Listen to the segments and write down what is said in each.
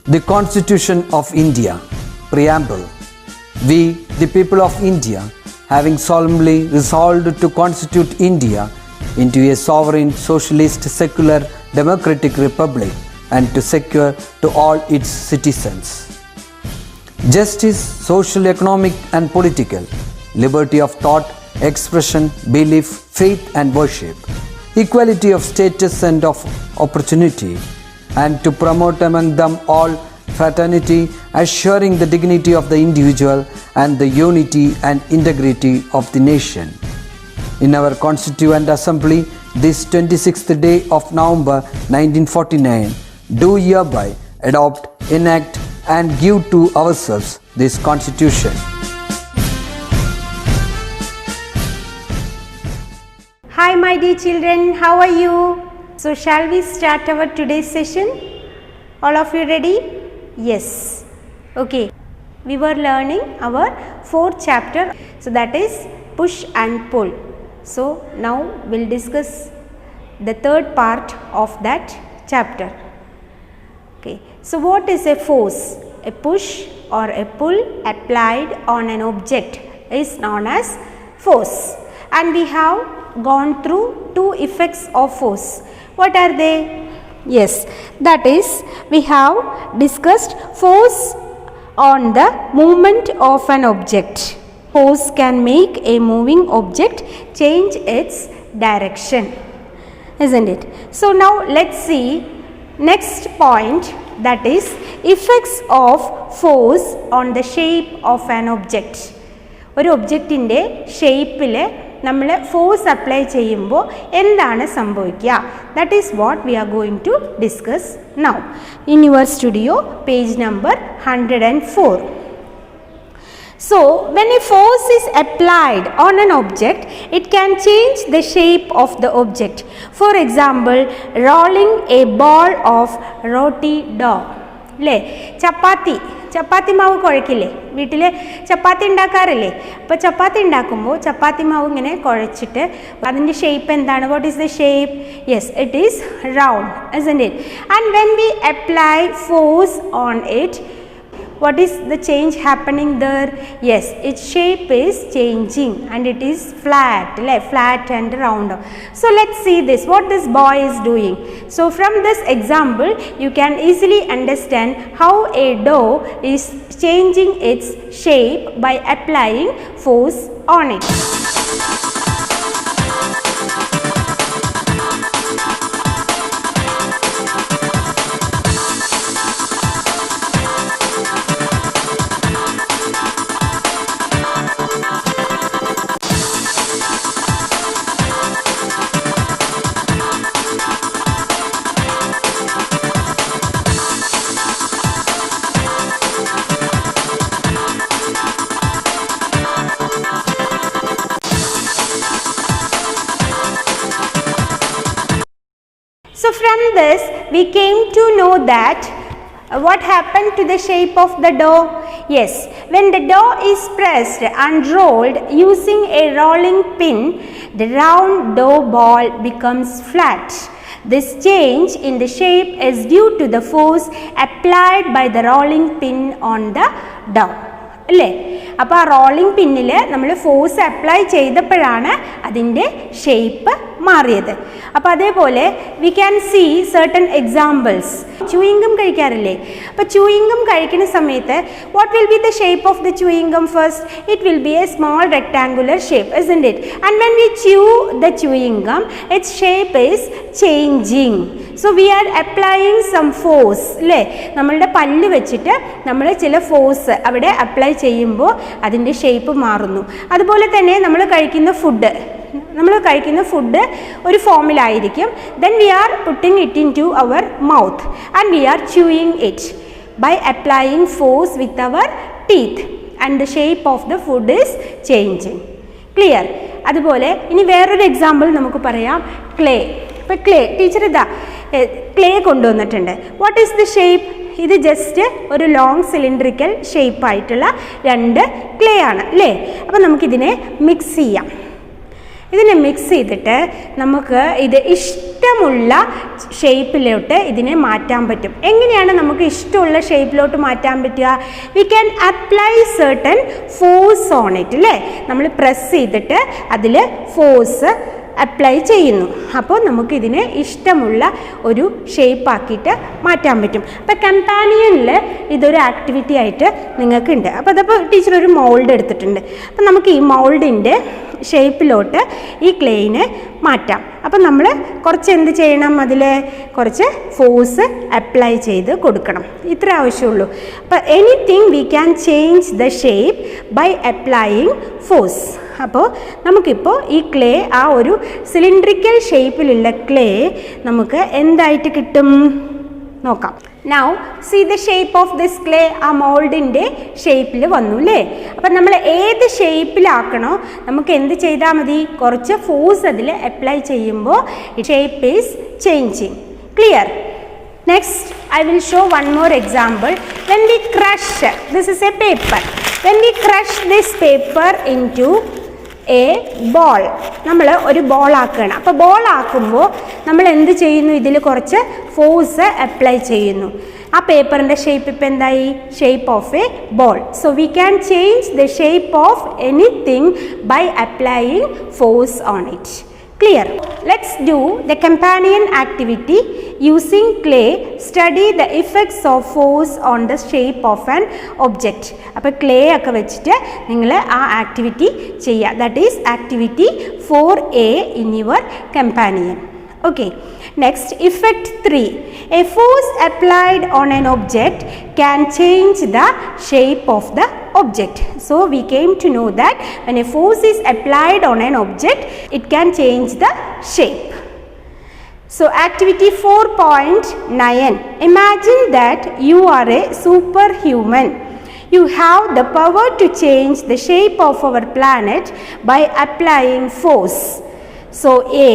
The Constitution of India, Preamble. We, the people of India, having solemnly resolved to constitute India into a sovereign, socialist, secular, democratic republic and to secure to all its citizens justice, social, economic and political, liberty of thought, expression, belief, faith and worship, equality of status and of opportunity, and to promote among them all fraternity, assuring the dignity of the individual and the unity and integrity of the nation. In our Constituent Assembly, this 26th day of November 1949, do hereby adopt, enact and give to ourselves this Constitution. Hi my dear children, how are you? So shall we start our today's session? All of you ready? Yes. Okay. We were learning our fourth chapter, so that is push and pull. So now we'll discuss the third part of that chapter. Okay. So what is a force? A push or a pull applied on an object is known as force. And we have gone through two effects of force. What are they? Yes, that is, we have discussed force on the movement of an object. Force can make a moving object change its direction, isn't it? So now let's see next point, that is effects of force on the shape of an object. ഒരു ഒബ്ജക്റ്റിൻ്റെ ഷേപ്പിൽ നമ്മൾ force apply ചെയ്യുമ്പോൾ എന്താണ് സംഭവിക്കുക? That is what we are going to discuss now in your studio, page number 104. So, when a force is applied on an object, it can change the shape of the object. For example, rolling a ball of roti dough. അല്ലേ, ചപ്പാത്തി മാവ് കുഴക്കില്ലേ, വീട്ടിൽ ചപ്പാത്തി ഉണ്ടാക്കാറില്ലേ? അപ്പോൾ ചപ്പാത്തി ഉണ്ടാക്കുമ്പോൾ ചപ്പാത്തി മാവ് ഇങ്ങനെ കുഴച്ചിട്ട് അതിൻ്റെ shape എന്താണ്? What is the shape? Yes, it is round, isn't it? And when we apply force on it, what is the change happening there? Yes, its shape is changing and it is flat, like flat and round. So let's see this, what this boy is doing. So from this example you can easily understand how a dough is changing its shape by applying force on it. So from this we came to know that what happened to the shape of the dough? Yes, when the dough is pressed and rolled using a rolling pin, the round dough ball becomes flat. This change in the shape is due to the force applied by the rolling pin on the dough. അല്ലേ, അപ്പോൾ ആ rolling പിന്നിൽ നമ്മൾ force apply ചെയ്തപ്പോഴാണ് അതിൻ്റെ shape മാറിയത്. അപ്പോൾ അതേപോലെ we can see certain examples. Chewing gum കഴിക്കാറില്ലേ? അപ്പോൾ ചൂയിങ് ഗം കഴിക്കുന്ന സമയത്ത് what will be the shape of the chewing gum first? It will be a small rectangular shape, isn't it? And when we chew the chewing gum, its shape is changing. So we are applying some force, അല്ലേ? നമ്മളുടെ പല്ല് വെച്ചിട്ട് നമ്മൾ ചില force അവിടെ apply ചെയ്യുമ്പോൾ അതിൻ്റെ shape മാറുന്നു. അതുപോലെ തന്നെ നമ്മൾ കഴിക്കുന്ന ഫുഡ് ഒരു ഫോമിലായിരിക്കും. Then we are putting it into our mouth and we are chewing it by applying force with our teeth and the shape of the food is changing. Clear? അതുപോലെ ഇനി വേറൊരു എക്സാമ്പിൾ നമുക്ക് പറയാം, ക്ലേ. ഇപ്പോൾ clay, teacher ഇതാ clay കൊണ്ടുവന്നിട്ടുണ്ട്. What is the shape? ഇത് just ഒരു ലോങ് സിലിണ്ടറിക്കൽ ഷേപ്പായിട്ടുള്ള രണ്ട് ക്ലേ ആണ്, അല്ലേ? അപ്പോൾ നമുക്കിതിനെ മിക്സ് ചെയ്യാം, ഇതിനെ മിക്സ് ചെയ്തിട്ട് നമുക്ക് ഇത് ഇഷ്ടമുള്ള ഷേപ്പിലോട്ട് ഇതിനെ മാറ്റാൻ പറ്റും. എങ്ങനെയാണ് നമുക്ക് ഇഷ്ടമുള്ള ഷേപ്പിലോട്ട് മാറ്റാൻ പറ്റുക? We can apply certain force on it അല്ലേ. നമ്മൾ പ്രസ് ചെയ്തിട്ട് അതിൽ ഫോഴ്സ് അപ്ലൈ ചെയ്യുന്നു. അപ്പോൾ നമുക്കിതിനെ ഇഷ്ടമുള്ള ഒരു ഷേപ്പാക്കിയിട്ട് മാറ്റാൻ പറ്റും. അപ്പോൾ കമ്പാനിയനിൽ ഇതൊരു ആക്ടിവിറ്റി ആയിട്ട് നിങ്ങൾക്കുണ്ട്. അപ്പോൾ അതപ്പോൾ ടീച്ചർ ഒരു മോൾഡ് എടുത്തിട്ടുണ്ട്. അപ്പോൾ നമുക്ക് ഈ മോൾഡിൻ്റെ ഷേപ്പിലോട്ട് ഈ ക്ലേയിനെ മാറ്റാം. അപ്പം നമ്മൾ കുറച്ച് എന്ത് ചെയ്യണം? അതിൽ കുറച്ച് ഫോഴ്സ് അപ്ലൈ ചെയ്ത് കൊടുക്കണം. ഇത്ര ആവശ്യമുള്ളൂ. അപ്പോൾ anything we can change the shape by applying force. അപ്പോൾ നമുക്കിപ്പോൾ ഈ ക്ലേ ആ ഒരു സിലിണ്ട്രിക്കൽ ഷേപ്പിലുള്ള ക്ലേ നമുക്ക് എന്തായിട്ട് കിട്ടും നോക്കാം. Now see the shape of this clay. ആ മോൾഡിൻ്റെ ഷേപ്പിൽ വന്നു അല്ലേ. അപ്പം നമ്മൾ ഏത് ഷേപ്പിലാക്കണോ നമുക്ക് എന്ത് ചെയ്താൽ മതി? കുറച്ച് ഫോഴ്സ് അതിൽ അപ്ലൈ ചെയ്യുമ്പോൾ shape is changing. Clear? Next, I will show one more example. When we crush, this is a paper. When we crush this paper into a ball, നമ്മൾ ഒരു ബോൾ ആക്കുകയാണ്. അപ്പോൾ ബോൾ ആക്കുമ്പോൾ നമ്മൾ എന്ത് ചെയ്യുന്നു? ഇതിൽ കുറച്ച് ഫോഴ്സ് അപ്ലൈ ചെയ്യുന്നു. ആ പേപ്പറിൻ്റെ ഷേപ്പ് ഇപ്പം എന്തായി? Shape of a ball. So we can change the shape of anything by applying force on it. Clear? Let's do the companion activity using clay. Study the effects of force on the shape of an object. അപ്പോൾ clay ഒക്കെ വെച്ചിട്ട് നിങ്ങൾ ആ activity ചെയ്യുക. That is activity 4A in your companion. Okay. Next, effect 3. A force applied on an object can change the shape of the object. So we came to know that when a force is applied on an object, it can change the shape. So activity 4.9. Imagine that you are a superhuman. You have the power to change the shape of our planet by applying force. So A,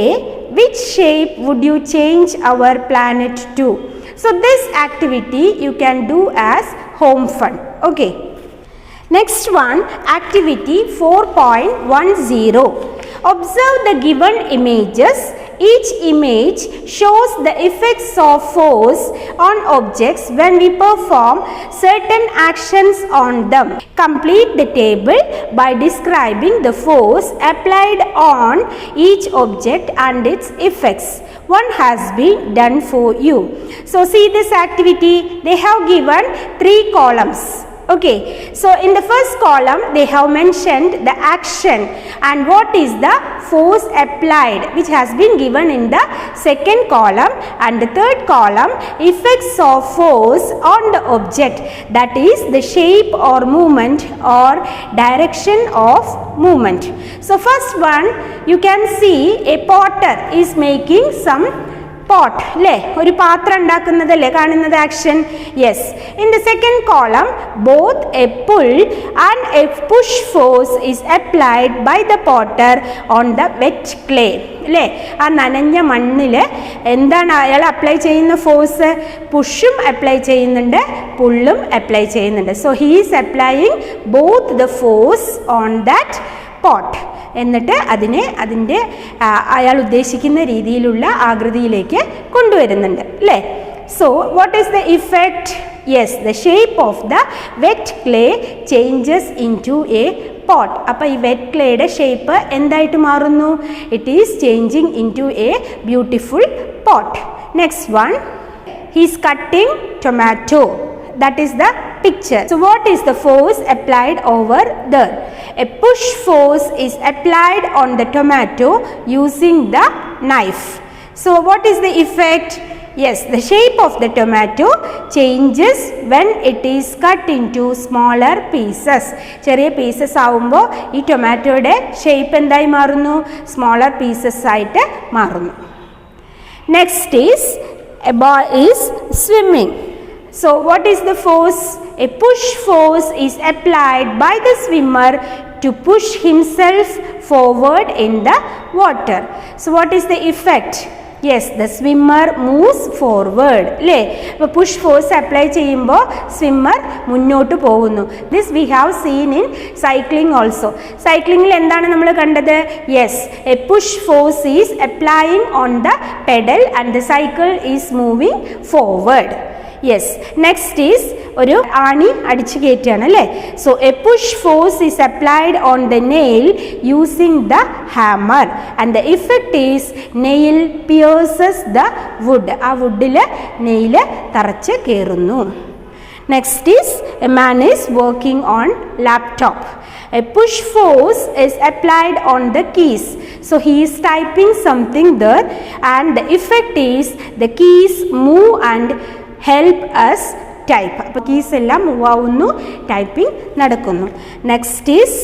which shape would you change our planet to? So this activity you can do as home fun. Okay. Next one, activity 4.10. Observe the given images. Each image shows the effects of force on objects when we perform certain actions on them. Complete the table by describing the force applied on each object and its effects. One has been done for you. So see this activity. They have given 3 columns. Okay, so in the first column they have mentioned the action and what is the force applied, which has been given in the second column, and the third column effects of force on the object, that is the shape or movement or direction of movement. So first one, you can see a potter is making some pot അല്ലേ, ഒരു പാത്രം ഉണ്ടാക്കുന്നതല്ലേ കാണുന്നത് action. Yes. In the second column both a pull and a push force is applied by the potter on the wet clay അല്ലേ. ആ നനഞ്ഞ മണ്ണിൽ എന്താണ് അയാൾ അപ്ലൈ ചെയ്യുന്ന ഫോഴ്സ്? പുഷും അപ്ലൈ ചെയ്യുന്നുണ്ട്, പുള്ളും അപ്ലൈ ചെയ്യുന്നുണ്ട്. So he is applying both the force on that pot. എന്നിട്ട് അതിൻ്റെ അയാൾ ഉദ്ദേശിക്കുന്ന രീതിയിലുള്ള ആകൃതിയിലേക്ക് കൊണ്ടുവരുന്നുണ്ട് അല്ലേ. So what is the effect? Yes, the shape of the wet clay changes into a pot. അപ്പോൾ ഈ വെറ്റ് ക്ലേയുടെ ഷേപ്പ് എന്തായിട്ട് മാറുന്നു? It is changing into a beautiful pot. Next one, he is cutting tomato. That is the picture. So what is the force applied over there? A push force is applied on the tomato using the knife. So what is the effect? Yes, the shape of the tomato changes when it is cut into smaller pieces. ചെറിയ pieces ആവുമ്പോൾ ഈ ടൊമാറ്റോയുടെ shape എന്തായി മാറുന്നു? Smaller pieces ആയിട്ട് മാറുന്നു. Next is a boy is swimming. So what is the force? A push force is applied by the swimmer to push himself forward in the water. So what is the effect? Yes the swimmer moves forward അല്ലേ. അപ്പോൾ push force apply ചെയ്യുമ്പോൾ swimmer മുന്നോട്ട് പോകുന്നു. This we have seen in cycling also. സൈക്ലിങ്ങിൽ എന്താണ് നമ്മൾ കണ്ടത്? Yes, a push force is applying on the pedal and the cycle is moving forward. Yes, next is ഒരു ആണി അടിച്ചു കയറ്റുകയാണ് അല്ലേ. So a push force is applied on the nail using the hammer and the effect is nail പിയേഴ്സസ് the wood. ആ വുഡിൽ nail തറച്ച് കയറുന്നു. Next is a man is working on laptop. A push force is applied on the keys. So he is typing something there and the effect is the keys move and help us type. അപ്പോൾ keys എല്ലാം move ആവുന്നു, typing നടക്കുന്നു. Next is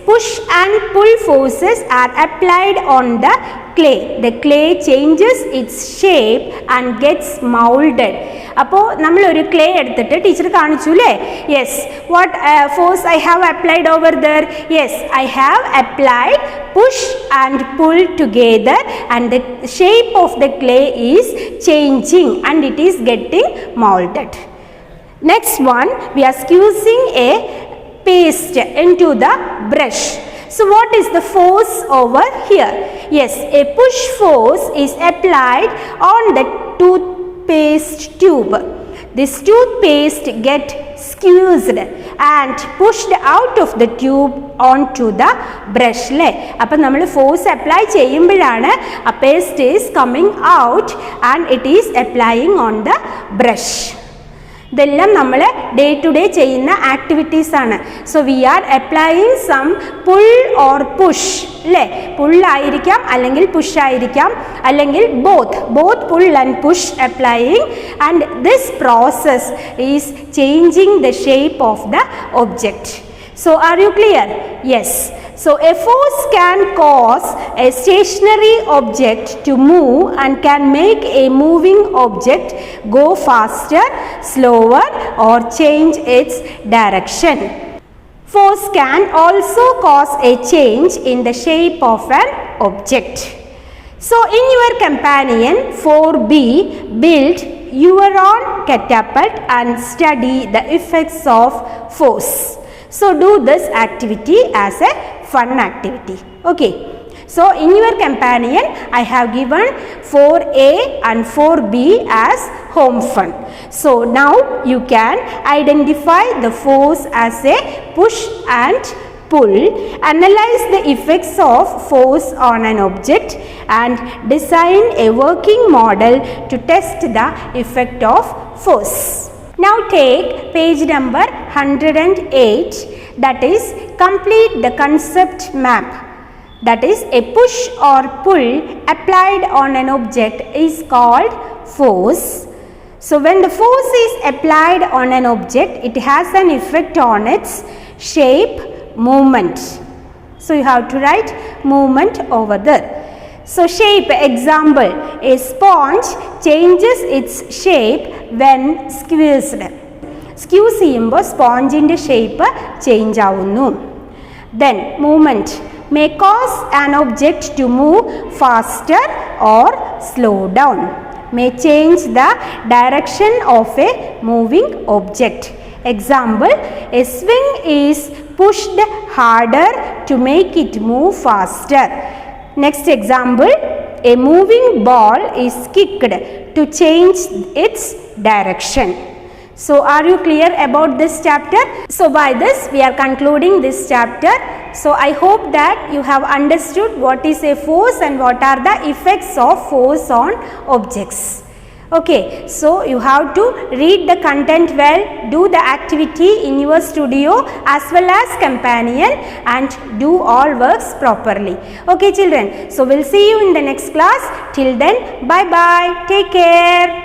push and pull forces are applied on the clay. The clay changes its shape and gets molded. അപ്പോൾ നമ്മളൊരു clay എടുത്തിട്ട് teacher കാണിച്ചു അല്ലേ. Yes, what force I have applied over there? Yes, I have applied push and pull together and the shape of the clay is changing and it is getting moulded. Next one, we are squeezing a paste into the brush. So what is the force over here? Yes, a push force is applied on the toothpaste tube. This toothpaste get squeezed and pushed out of the tube onto the brush. അപ്പോൾ നമ്മൾ force apply ചെയ്യുമ്പോഴാണ് a paste is coming out and it is applying on the brush. ഇതെല്ലാം നമ്മൾ day to day ചെയ്യുന്ന activities ആണ്. So we are applying some pull or push അല്ലേ. പുള്ളായിരിക്കാം അല്ലെങ്കിൽ പുഷ് ആയിരിക്കാം അല്ലെങ്കിൽ both pull and push applying and this process is changing the shape of the object. So are you clear? Yes. So a force can cause a stationary object to move and can make a moving object go faster, slower or change its direction. Force can also cause a change in the shape of an object. So in your companion 4B, build your own catapult and study the effects of force. So do this activity as a fun activity. Okay. So in your companion I have given 4A and 4B as home fun. So now you can identify the force as a push and pull, analyze the effects of force on an object and design a working model to test the effect of force. Now take page number 108, that is complete the concept map. That is a push or pull applied on an object is called force. So when the force is applied on an object, it has an effect on its shape, movement. So you have to write movement over there. So shape, example, a sponge changes its shape when squeezed. Squeeze ചെയ്യുമ്പോൾ സ്പോഞ്ചിൻ്റെ shape change ആവുന്നു. Then movement may cause an object to move faster or slow down. May change the direction of a moving object. Example, a swing is pushed harder to make it move faster. Next example, a moving ball is kicked to change its direction. So are you clear about this chapter? So by this we are concluding this chapter. So I hope that you have understood what is a force and what are the effects of force on objects. Okay, so you have to read the content well, do the activity in your studio as well as companion and do all works properly. Okay children, so we'll see you in the next class. Till then, bye bye, take care.